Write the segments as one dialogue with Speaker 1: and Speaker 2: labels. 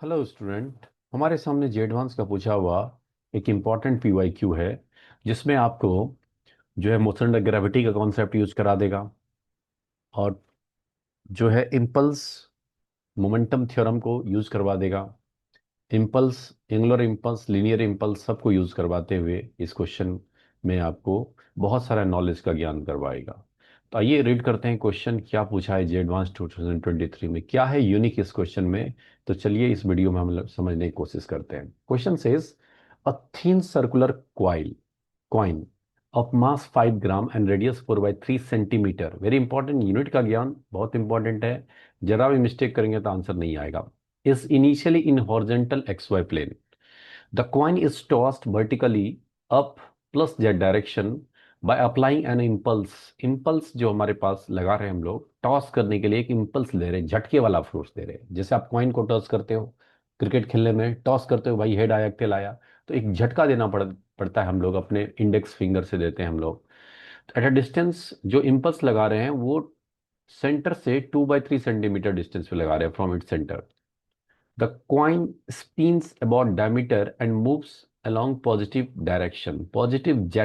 Speaker 1: Hello student. हमारे सामने जे advance का पूछा हुआ एक इम्पॉर्टेंट पीवाईक्यू है, जिसमें आपको जो है मोशन अंडर ग्रेविटी का कॉन्सेप्ट यूज करा देगा, और जो है इम्पल्स मोमेंटम थ्योरम को यूज करवा देगा। Impulse, angular impulse, linear impulse सबको यूज करवाते हुए इस क्वेश्चन में आपको बहुत सारा नॉलेज का ज्ञान करवाएगा। तो आइए रीड करते हैं क्वेश्चन क्या पूछा है जे एडवांस 2023 में, क्या है यूनिक इस क्वेश्चन में। तो चलिए इस वीडियो में हम लोग समझने की कोशिश करते हैं। Question says a thin circular coin of mass 5 gram and radius 4/3 centimetre. Very important, unit का ज्ञान बहुत इंपॉर्टेंट है। जरा भी मिस्टेक करेंगे तो आंसर नहीं आएगा। Is initially in horizontal XY plane. The coin is tossed vertically up plus z direction by applying an impulse. Impulse जो हमारे पास लगा रहे हैं हम लोग, टॉस करने के लिए एक इम्पल्स ले रहे हैं, झटके वाला फोर्स दे रहे हैं। जैसे आप कॉइन को टॉस करते हो क्रिकेट खेलने में, टॉस करते हो भाई, हेड आया टेल आया, तो एक झटका देना पड़ता है। हम लोग अपने इंडेक्स फिंगर से देते हैं हम लोग। एट अ डिस्टेंस जो इम्पल्स लगा रहे हैं वो सेंटर से 2/3 सेंटीमीटर डिस्टेंस पे लगा रहे हैं from it centre. The coin spins about diameter and moves along positive z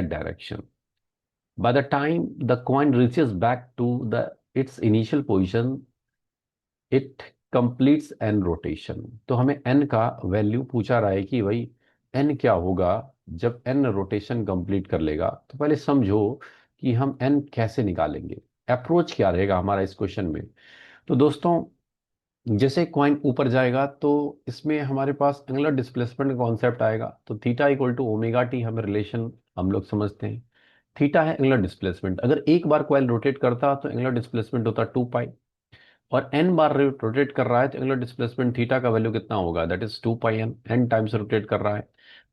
Speaker 1: direction. By the time the coin reaches back to its initial position, it completes n rotation. तो हमें n का value पूछा रहा है कि भाई n क्या होगा जब n रोटेशन कंप्लीट कर लेगा। तो पहले समझो कि हम n कैसे निकालेंगे, अप्रोच क्या रहेगा हमारा इस क्वेश्चन में। तो दोस्तों, जैसे कॉइन ऊपर जाएगा तो इसमें हमारे पास एंगुलर डिस्प्लेसमेंट का कॉन्सेप्ट आएगा। तो theta equal to omega T हमें रिलेशन हम लोग समझते हैं। थीटा है एंगुलर डिस्प्लेसमेंट। अगर एक बार कॉइल रोटेट करता तो एंगुलर डिस्प्लेसमेंट होता 2 पाई, और एन बार रोटेट कर रहा है तो एंगुलर डिस्प्लेसमेंट थीटा का वैल्यू कितना होगा, that is 2 pi N. N times rotate कर रहा है,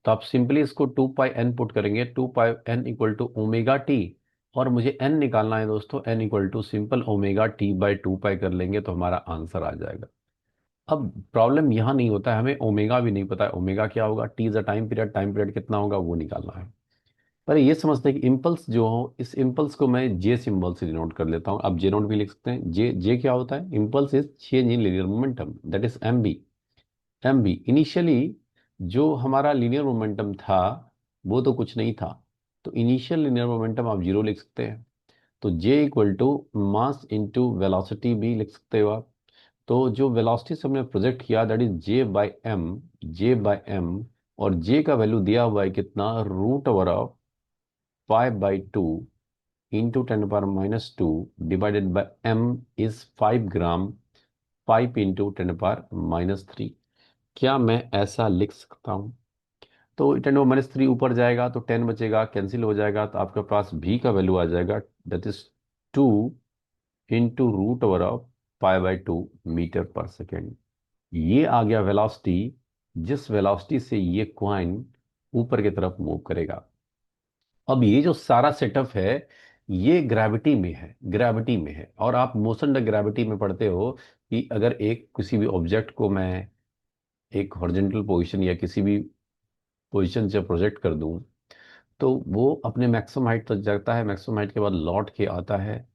Speaker 1: तो आप सिंपली इसको 2 पाई एन पुट करेंगे, 2 pi N equal to omega T. और मुझे एन निकालना है दोस्तों, N equal to simple omega T by 2 pi कर लेंगे तो हमारा आंसर आ जाएगा। अब प्रॉब्लम यहाँ नहीं होता है, हमें ओमेगा भी नहीं पता है, ओमेगा क्या होगा, T is a time period कितना होगा वो निकालना है। पर ये समझते हैं कि इम्पल्स जो हो, इस इम्पल्स को मैं जे सिंबल से डिनोट कर लेता हूँ। अब जे नोट भी लिख सकते हैं। जे जे क्या होता है, impulse is change in linear momentum, that is M B. M B initially जो हमारा लीनियर मोमेंटम था वो तो कुछ नहीं था, तो इनिशियल लीनियर मोमेंटम आप जीरो लिख सकते हैं। तो J equal to mass into velocity भी लिख सकते हो आप। तो जो वेलोसिटी से हमने प्रोजेक्ट किया that is J by M, J by M. और जे का वैल्यू दिया हुआ है कितना, root over of 5/2 into 10 power -2 divided by M is 5 gram, 5 into 10 power -3। क्या मैं ऐसा लिख सकता हूँ? तो 10 पावर -3 ऊपर जाएगा तो 10 बचेगा, कैंसिल हो जाएगा, तो आपके पास भी का वैल्यू आ जाएगा, that is 2 into root over of 5/2 metre पर सेकेंड। ये आ गया वेलोसिटी, जिस वेलोसिटी से ये क्वाइन ऊपर की तरफ मूव करेगा। अब ये जो सारा सेटअप है ये ग्रेविटी में है, ग्रेविटी में है। और आप मोशन द ग्रेविटी में पढ़ते हो कि अगर एक किसी भी ऑब्जेक्ट को मैं एक हॉरिजॉन्टल पोजीशन या किसी भी पोजीशन से प्रोजेक्ट कर दूं तो वो अपने मैक्सिमम हाइट तक जाता है, मैक्सिमम हाइट के बाद लौट के आता है।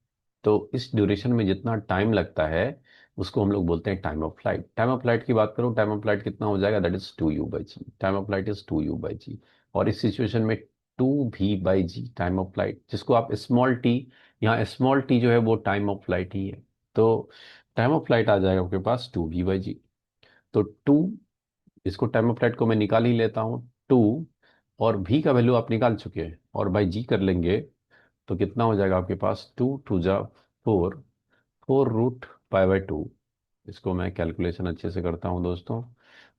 Speaker 1: तो इस ड्यूरेशन में जितना टाइम लगता है उसको हम लोग बोलते हैं time of flight. Time of flight की बात करूं, टाइम ऑफ फ्लाइट कितना हो जाएगा, that is 2u/g। Time of flight is 2u/g। और इस सिचुएशन में 2v/g टाइम ऑफ फ्लाइट, जिसको आप स्मॉल टी, यहाँ स्मॉल टी जो है वो टाइम ऑफ फ्लाइट ही है। तो टाइम ऑफ फ्लाइट आ जाएगा आपके पास 2v/g। तो 2, इसको टाइम ऑफ फ्लाइट को मैं निकाल ही लेता हूँ, 2। और v का वैल्यू आप निकाल चुके हैं और बाई जी कर लेंगे तो कितना हो जाएगा आपके पास, 2 2 जा 4, 4√π/2। इसको मैं कैलकुलेशन अच्छे से करता हूँ दोस्तों।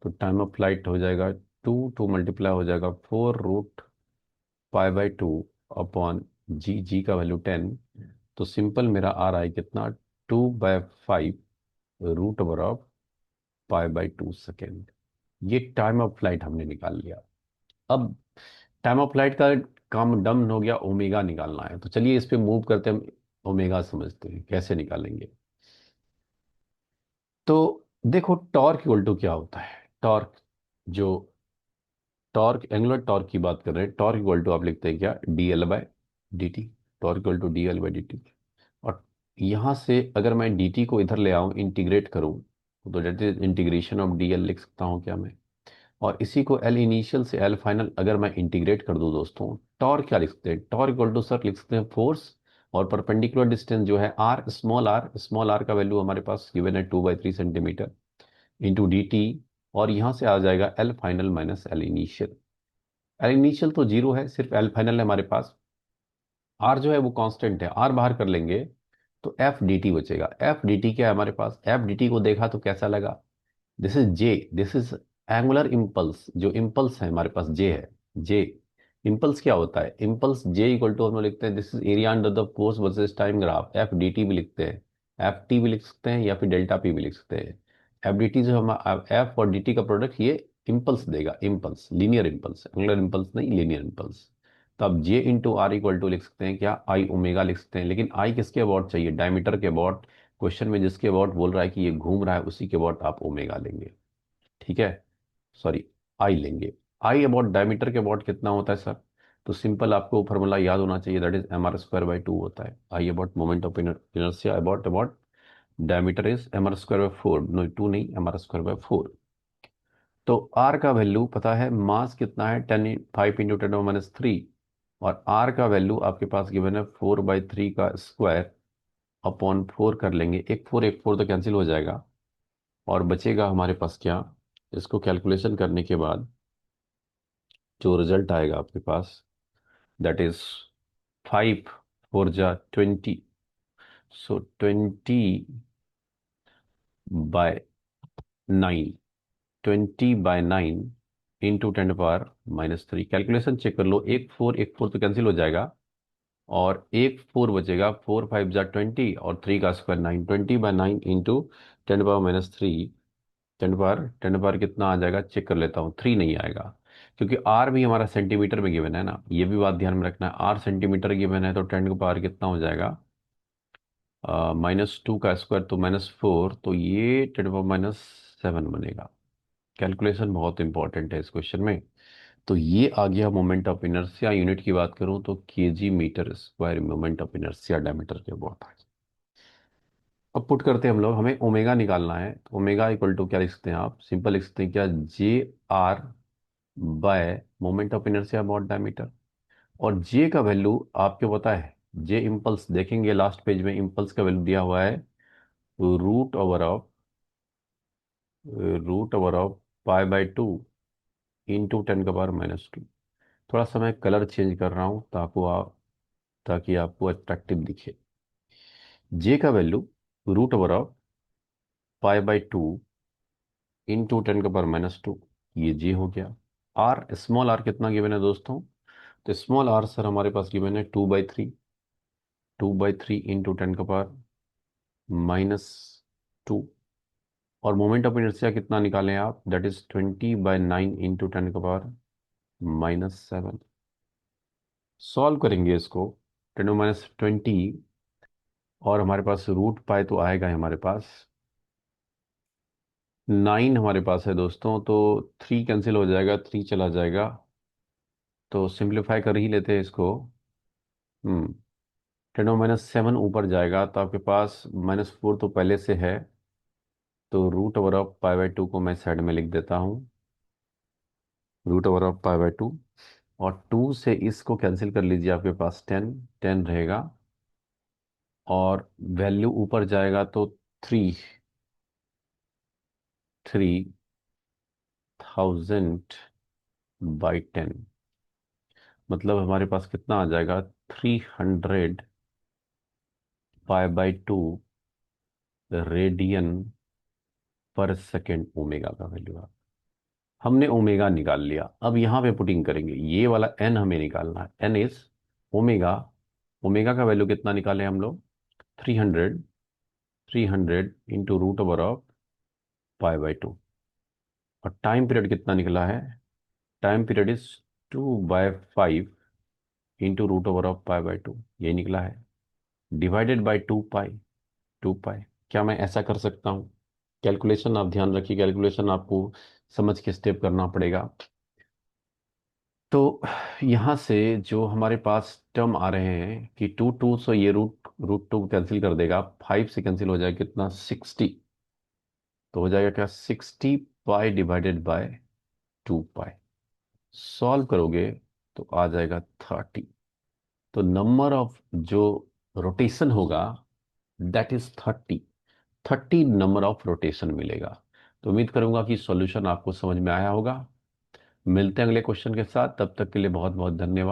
Speaker 1: तो टाइम ऑफ फ्लाइट हो जाएगा 2 मल्टीप्लाई हो जाएगा 4√π/2 अपॉन जी, जी का वैल्यू 10। तो सिंपल मेरा आ रहा है कितना, 2/5 √ओवर ऑफ π/2 सेकेंड। ये टाइम ऑफ फ्लाइट हमने निकाल लिया। अब टाइम ऑफ फ्लाइट का काम डन हो गया, ओमेगा निकालना है। तो चलिए इस पे मूव करते हैं, हम ओमेगा समझते हैं कैसे निकालेंगे। तो देखो टॉर्क इक्वल टू क्या होता है, टॉर्क जो टॉर्क एंगुलर टॉर्क की बात कर रहे हैं, टॉर्क इक्वल टू आप लिखते हैं क्या, dl/dt। Torque equal to dl/dt। और यहाँ से अगर मैं dt को इधर ले आऊं, इंटीग्रेट करूं, तो that is integration of D L लिख सकता हूँ क्या मैं। और इसी को एल इनिशियल से एल फाइनल अगर मैं इंटीग्रेट कर दूं दोस्तों, टॉर क्या लिख सकते हैं, टॉर इक्वल टू सर लिख सकते हैं फोर्स, और परपेंडिकुलर डिस्टेंस जो है आर, स्मॉल आर का वैल्यू हमारे पास गिवन है 2/3 सेंटीमीटर इंटू डी टी। और यहाँ से आ जाएगा L final minus L initial. L initial तो जीरो है, सिर्फ एल फाइनल है हमारे पास। आर जो है वो कांस्टेंट है, आर बाहर कर लेंगे तो एफ डी टी बचेगा। एफ डी टी क्या है हमारे पास, एफ डी टी को देखा तो कैसा लगा, this is J, this is angular impulse, जो इम्पल्स है हमारे पास जे है। जे इम्पल्स क्या होता है, इम्पल्स जे इक्वल टू हम लोग लिखते हैं this is area under the force versus time graph, F D T भी लिखते हैं, एफ टी भी लिख सकते हैं या फिर डेल्टा पी भी लिख सकते हैं। एफ डी टी जो हम एफ और डी टी का प्रोडक्ट ये इम्पल्स देगा, impulse linear impulse, angular impulse नहीं, लीनियर इम्पल्स। तो अब J into are equal to लिख सकते हैं क्या, आई ओमेगा लिख सकते हैं, लेकिन आई किसके अबाउट चाहिए, डायमीटर के अबाउट। क्वेश्चन में जिसके अबाउट बोल रहा है कि ये घूम रहा है उसी के अबाउट आप ओमेगा लेंगे, ठीक है, सॉरी आई लेंगे। आई अबाउट डायमीटर के अबाउट कितना होता है सर, तो सिंपल आपको फॉर्मूला याद होना चाहिए, दैट इज mr²/2 होता है। I about moment of inertia about about diameter is mr²/4, no two नहीं, mr²/4। तो आर का वैल्यू पता है, मास कितना है 5 × 10⁻³ और आर का वैल्यू आपके पास गिवन है 4/3 का स्क्वायर अपॉन 4 कर लेंगे, एक फोर तो कैंसिल हो जाएगा और बचेगा हमारे पास क्या, इसको कैलकुलेशन करने के बाद जो रिजल्ट आएगा आपके पास, दैट इज 5 4 जा 20, सो 20/9, 20/9 × 10⁻³ कैलकुलेशन चेक कर लो, एक फोर तो कैंसिल हो जाएगा और एक फोर बचेगा, 4 5 जा 20 और 3 का स्क्वायर 9, 20/9 × 10⁻³ 10 पावर कितना आ जाएगा चेक कर लेता हूँ, 3 नहीं आएगा, क्योंकि आर भी हमारा सेंटीमीटर में गिवन है ना, ये भी बात ध्यान में रखना है, आर सेंटीमीटर गिवन है तो 10 का पावर कितना हो जाएगा, -2 का स्क्वायर तो -4, तो ये 10⁻⁻7 बनेगा। कैलकुलेशन बहुत इंपॉर्टेंट है इस क्वेश्चन में। तो ये आ गया मोमेंट ऑफ इनर्शिया, यूनिट की बात करूं तो KG metre square moment of inertia diameter के बहुत आ गया। अब पुट करते हैं हम लोग, हमें ओमेगा निकालना है, तो ओमेगा इक्वल टू क्या लिख सकते हैं आप, सिंपल लिख सकते हैं क्या, जे are bye moment of inertia upon diameter. और जे का वैल्यू आपको पता है, जे इम्पल्स देखेंगे लास्ट पेज में, इम्पल्स का वैल्यू दिया हुआ है रूट ओवर ऑफ π/2 × 10⁻²। थोड़ा सा मैं कलर चेंज कर रहा हूँ ताकि आपको अट्रैक्टिव दिखे। जे का वैल्यू √π/2 × 10⁻², ये जे हो गया। आर, स्मॉल आर कितना गिवन है दोस्तों, तो स्मॉल आर सर हमारे पास गिवन है 2/3, 2/3 × 10⁻²। और मोमेंट ऑफ इनर्शिया कितना निकालें आप, दैट इज 20/9 × 10⁻⁻7। सॉल्व करेंगे इसको, 10⁻20, और हमारे पास रूट पाए तो आएगा ही हमारे पास, 9 हमारे पास है दोस्तों, तो 3 कैंसिल हो जाएगा, 3 चला जाएगा, तो सिंप्लीफाई कर ही लेते हैं इसको। 10⁻7 ऊपर जाएगा तो आपके पास -4 तो पहले से है, तो √π/2 को मैं साइड में लिख देता हूँ, √π/2, और 2 से इसको कैंसिल कर लीजिए, आपके पास 10 10 रहेगा, और वैल्यू ऊपर जाएगा तो 3000/10, मतलब हमारे पास कितना आ जाएगा, 300π/2 रेडियन पर सेकेंड ओमेगा का वैल्यू आ। हमने ओमेगा निकाल लिया, अब यहाँ पे पुटिंग करेंगे, ये वाला एन हमें निकालना है, एन इज ओमेगा। ओमेगा का वैल्यू कितना निकाले हम लोग, 300, 300 √π/2, और टाइम पीरियड कितना निकला है, टाइम पीरियड इज 2/5 √π/2, ये निकला है, डिवाइडेड बाई 2 पाई, 2 पाई। क्या मैं ऐसा कर सकता हूँ, कैलकुलेशन आप ध्यान रखिए, कैलकुलेशन आपको समझ के स्टेप करना पड़ेगा। तो यहाँ से जो हमारे पास टर्म आ रहे हैं कि 2 2, सो ये रूट रूट 2 कैंसिल कर देगा, 5 से कैंसिल हो जाएगा कितना, 60, तो हो जाएगा क्या, 60 पाई डिवाइडेड बाय 2 पाई। सॉल्व करोगे तो आ जाएगा 30। तो नंबर ऑफ जो रोटेशन होगा that is 30। 30 number of rotation मिलेगा। तो उम्मीद करूंगा कि सॉल्यूशन आपको समझ में आया होगा। मिलते हैं अगले क्वेश्चन के साथ, तब तक के लिए बहुत बहुत धन्यवाद।